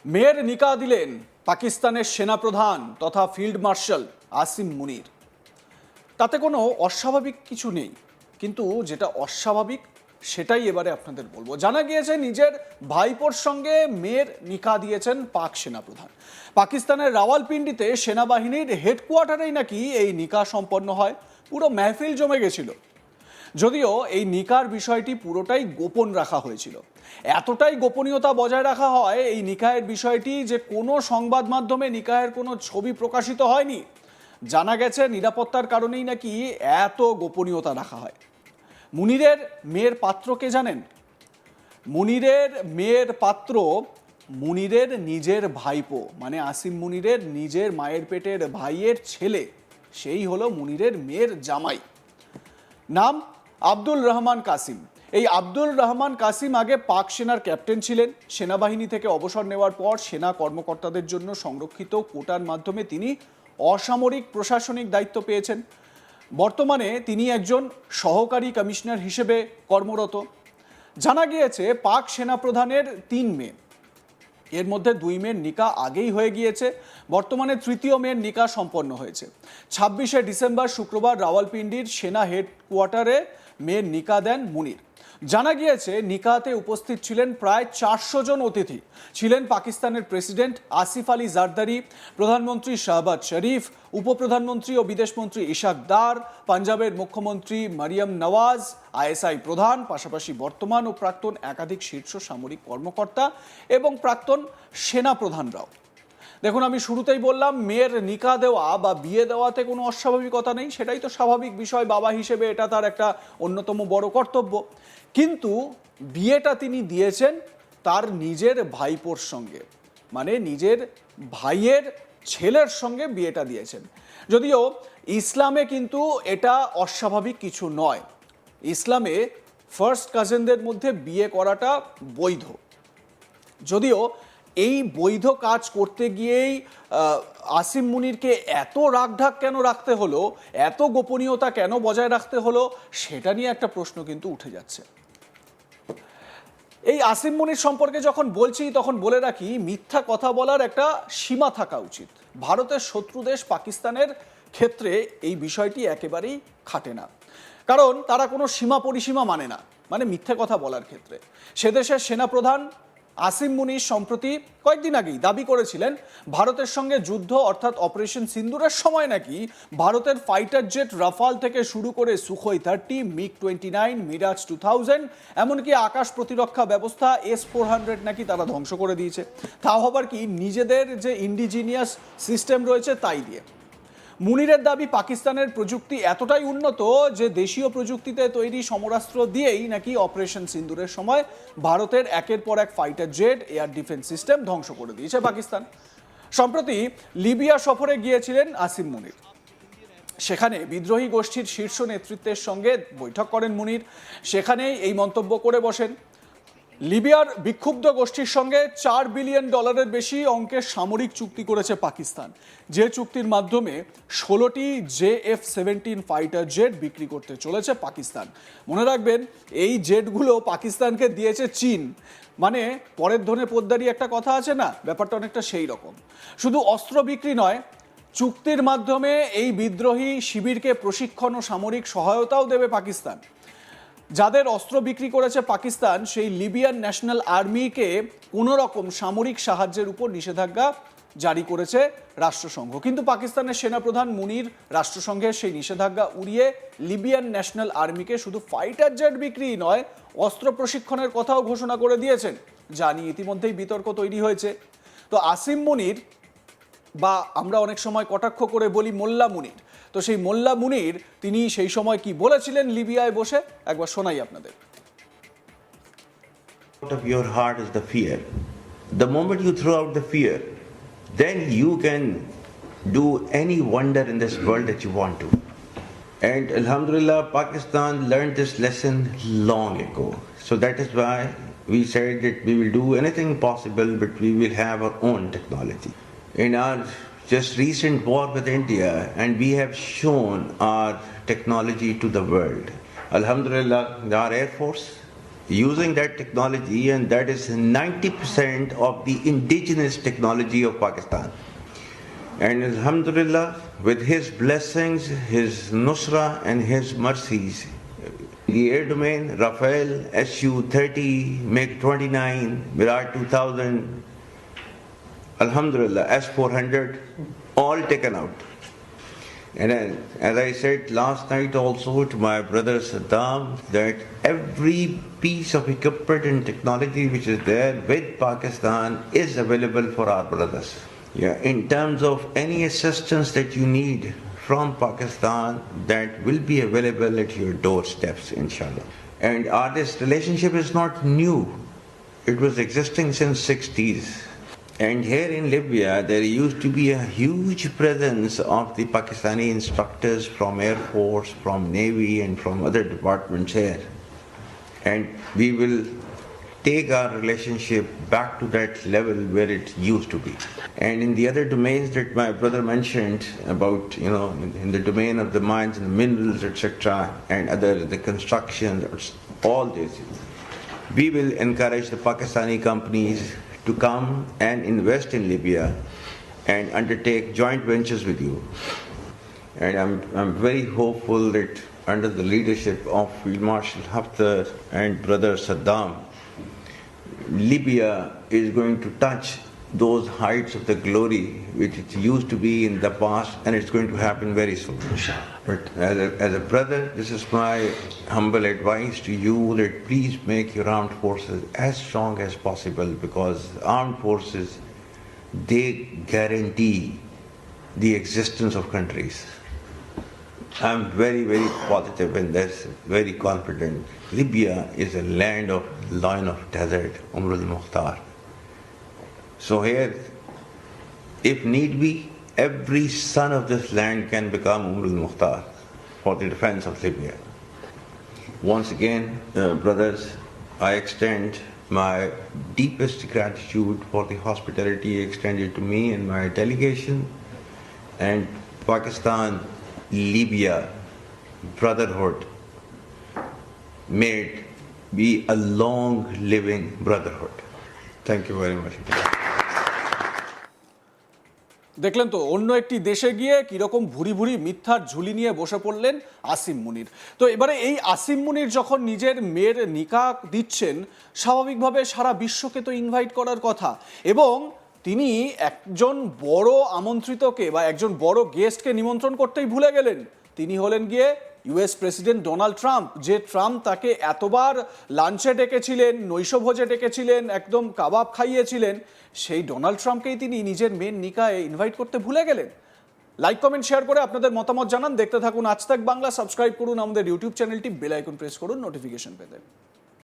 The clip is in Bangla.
মেয়ের নিকা দিলেন পাকিস্তানের সেনাপ্রধান তথা ফিল্ড মার্শাল আসিম মুনির। তাতে কোনো অস্বাভাবিক কিছু নেই, কিন্তু যেটা অস্বাভাবিক সেটাই এবারে আপনাদের বলবো। জানা গিয়েছে নিজের ভাইপোর সঙ্গে মেয়ের নিকা দিয়েছেন পাক সেনাপ্রধান। পাকিস্তানের রাওয়ালপিন্ডিতে সেনাবাহিনীর হেডকোয়ার্টারেই নাকি এই নিকা সম্পন্ন হয়। পুরো মেহফিল জমে গেছিল। যদিও এই নিকার বিষয়টি পুরোটাই গোপন রাখা হয়েছিল। এতটাই গোপনীয়তা বজায় রাখা হয় এই নিকায়ের বিষয়টি যে কোনো সংবাদ মাধ্যমে নিকায়ের কোনো ছবি প্রকাশিত হয়নি। জানা গেছে নিরাপত্তার কারণেই নাকি এত গোপনীয়তা রাখা হয়। মুনিরের মেয়ের পাত্র কে জানেন? মুনিরের মেয়ের পাত্র মুনিরের নিজের ভাইপো, মানে আসিম মুনিরের নিজের মায়ের পেটের ভাইয়ের ছেলে, সেই হলো মুনিরের মেয়ের জামাই। নাম আব্দুল রহমান কাসিম। এই আব্দুল রহমান কাসিম আগে পাক সেনার ক্যাপ্টেন ছিলেন। সেনাবাহিনী থেকে অবসর নেওয়ার পর সেনা কর্মকর্তাদের জন্য সংরক্ষিত কোটার মাধ্যমে তিনি অসামরিক প্রশাসনিক দায়িত্ব পেয়েছেন। বর্তমানে তিনি একজন সহকারী কমিশনার হিসেবে কর্মরত। জানা গিয়েছে পাক সেনাপ্রধানের 3 মেয়ে, এর মধ্যে 2 মেয়ের নিকা আগেই হয়ে গিয়েছে। বর্তমানে 3য় মেয়ের নিকা সম্পন্ন হয়েছে। 26শে ডিসেম্বর শুক্রবার রাওয়ালপিন্ডির সেনা হেডকোয়ার্টারে মেয়ের নিকা দেন মুনির। জানা গিয়েছে নিকাতে উপস্থিত ছিলেন প্রায় 400 জন অতিথি। ছিলেন পাকিস্তানের প্রেসিডেন্ট আসিফ আলী জারদারি, প্রধানমন্ত্রী শাহবাজ শরীফ, উপপ্রধানমন্ত্রী ও বিদেশমন্ত্রী ইশাক দার, পাঞ্জাবের মুখ্যমন্ত্রী মারিয়াম নওয়াজ, আইএসআই প্রধান, পাশাপাশি বর্তমান ও প্রাক্তন একাধিক শীর্ষ সামরিক কর্মকর্তা এবং প্রাক্তন সেনা প্রধানরাও। দেখুন, আমি শুরুতেই বললাম মেয়ের নিকা দেওয়া বা বিয়ে দেওয়াতে কোনো অস্বাভাবিকতা নেই, সেটাই তো স্বাভাবিক বিষয়। বাবা হিসেবে এটা তার একটা অন্যতম বড় কর্তব্য। কিন্তু বিয়েটা তিনি দিয়েছেন তার নিজের ভাইপোর সঙ্গে, মানে নিজের ভাইয়ের ছেলের সঙ্গে বিয়েটা দিয়েছেন। যদিও ইসলামে কিন্তু এটা অস্বাভাবিক কিছু নয়। ইসলামে ফার্স্ট কাজিনদের মধ্যে বিয়ে করাটা বৈধ। যদিও এই বৈধ কাজ করতে গিয়েই আসিম মুনিরকে এত রাগঢাক কেন রাখতে হলো, এত গোপনীয়তা কেন বজায় রাখতে হলো, সেটা নিয়ে একটা প্রশ্ন কিন্তু উঠে যাচ্ছে। এই আসিম মুনির সম্পর্কে যখন বলছি তখন বলে রাখি, মিথ্যা কথা বলার একটা সীমা থাকা উচিত। ভারতের শত্রু দেশ পাকিস্তানের ক্ষেত্রে এই বিষয়টি একেবারেই খাটে না, কারণ তারা কোনো সীমা পরিসীমা মানে না, মানে মিথ্যা কথা বলার ক্ষেত্রে। সে দেশের সেনাপ্রধান আসিম মুনির সম্প্রতি কয়েকদিন আগেই দাবি করেছিলেন ভারতের সঙ্গে যুদ্ধ অর্থাৎ অপারেশন সিন্দুরের সময় নাকি ভারতের ফাইটার জেট রাফাল থেকে শুরু করে সুখোই 30, MiG-29, মিরাজ 2000, এমনকি আকাশ প্রতিরক্ষা ব্যবস্থা S-400 নাকি তারা ধ্বংস করে দিয়েছে। তাও আবার কি নিজেদের যে ইন্ডিজিনিয়াস সিস্টেম রয়েছে তাই দিয়ে। মুনিরের দাবি পাকিস্তানের প্রযুক্তি এতটাই উন্নত যে দেশীয় প্রযুক্তিতে তৈরি সমরাস্ত্র দিয়েই নাকি অপারেশন সিন্দুরের সময় ভারতের একের পর এক fighter jet, air defence system ধ্বংস করে দিয়েছে পাকিস্তান। সম্প্রতি লিবিয়া সফরে গিয়েছিলেন আসিম মুনির। সেখানে বিদ্রোহী গোষ্ঠীর শীর্ষ নেতৃত্বের সঙ্গে বৈঠক করেন মুনির। সেখানেই এই মন্তব্য করে বসেন, লিবিয়ার বিক্ষুব্ধ গোষ্ঠীর সঙ্গে $4 বিলিয়ন বেশি অঙ্কের সামরিক চুক্তি করেছে পাকিস্তান, যে চুক্তির মাধ্যমে 16টি JF-17 ফাইটার জেট বিক্রি করতে চলেছে পাকিস্তান। মনে রাখবেন, এই জেটগুলো পাকিস্তানকে দিয়েছে চীন। মানে পরের ধনে পোদ্দারি একটা কথা আছে না, ব্যাপারটা অনেকটা সেই রকম। শুধু অস্ত্র বিক্রি নয়, চুক্তির মাধ্যমে এই বিদ্রোহী শিবিরকে প্রশিক্ষণ ও সামরিক সহায়তাও দেবে পাকিস্তান। যাদের অস্ত্র বিক্রি করেছে পাকিস্তান, সেই লিবিয়ান ন্যাশনাল আর্মিকে কোনো রকম সামরিক সাহায্যের উপর নিষেধাজ্ঞা জারি করেছে রাষ্ট্রসংঘ। কিন্তু পাকিস্তানের সেনাপ্রধান মুনির রাষ্ট্রসংঘের সেই নিষেধাজ্ঞা উড়িয়ে লিবিয়ান ন্যাশনাল আর্মিকে শুধু ফাইটার জেট বিক্রি নয়, অস্ত্র প্রশিক্ষণের কথাও ঘোষণা করে দিয়েছেন, যা নিয়ে ইতিমধ্যেই বিতর্ক তৈরি হয়েছে। তো আসিম মুনির, বা আমরা অনেক সময় কটাক্ষ করে বলি মোল্লা মুনির, তো সেই মোল্লা মুনির তিনি সেই সময় কি বলেছিলেন লিবিয়ায় বসে, একবার শোনাই আপনাদের। Out of your heart is the fear. The moment you throw out the fear, then you can do any wonder in this world that you want to. And Alhamdulillah, Pakistan learned this lesson long ago. So that is why we said that we will do anything possible, but we will have our own technology. In our just recent war with India, and we have shown our technology to the world. Alhamdulillah, our Air Force using that technology, and that is 90% of the indigenous technology of Pakistan. And alhamdulillah, with his blessings, his nusra and his mercies, the air domain, Rafale, Su-30, MiG-29, Mirage 2000, alhamdulillah, S-400, all taken out. And then, as I said last night also to my brother Saddam, that every piece of equipment and technology which is there with Pakistan is available for our brothers. Yeah, in terms of any assistance that you need from Pakistan, that will be available at your doorsteps, inshallah. And this relationship is not new. It was existing since 60s. And here in Libya, there used to be a huge presence of the Pakistani instructors from Air Force, from Navy, and from other departments here. And we will take our relationship back to that level where it used to be. And in the other domains that my brother mentioned about, in the domain of the mines and the minerals, etc., and the construction, all this, we will encourage the Pakistani companies to come and invest in Libya and undertake joint ventures with you. And I'm very hopeful that under the leadership of Field Marshal Haftar and brother Saddam, Libya is going to touch those heights of the glory which it used to be in the past, and it's going to happen very soon. But as a brother, this is my humble advice to you, that please make your armed forces as strong as possible, because armed forces, they guarantee the existence of countries. I'm very, very positive in this, very confident. Libya is a land of lion of desert, al-Mukhtar. So here, if need be, every son of this land can become al-Mukhtar for the defense of Libya. Once again, brothers, I extend my deepest gratitude for the hospitality extended to me and my delegation, and Pakistan-Libya brotherhood may it be a long-living brotherhood. Thank you very much. দেখলেন তো অন্য একটি দেশে গিয়ে কিরকম ভুরি ভুরি মিথ্যার ঝুলি নিয়ে বসে পড়লেন আসিম মুনির। তো এবারে এই আসিম মুনির যখন নিজের মেয়ের নিকাহ দিচ্ছেন, স্বাভাবিকভাবে সারা বিশ্বকে তো ইনভাইট করার কথা, এবং তিনি একজন বড় আমন্ত্রিতকে বা একজন বড় গেস্টকে নিমন্ত্রণ করতেই ভুলে গেলেন। তিনি হলেন গিয়ে ইউএস প্রেসিডেন্ট ডোনাল্ড ট্রাম্প। যে ট্রাম্প তাকে এতবার লাঞ্চে ডেকেছিলেন, নৈশভোজে ডেকেছিলেন, একদম কাবাব খাইয়েছিলেন, সেই ডোনাল্ড ট্রাম্পকেই তিনি নিজের মেয়ের নিকাহে ইনভাইট করতে ভুলে গেলেন। লাইক, কমেন্ট, শেয়ার করে আপনাদের মতামত জানান। দেখতে থাকুন আজ তাক বাংলা। সাবস্ক্রাইব করুন আমাদের ইউটিউব চ্যানেলটি, বেল আইকন প্রেস করুন নোটিফিকেশন পেতে।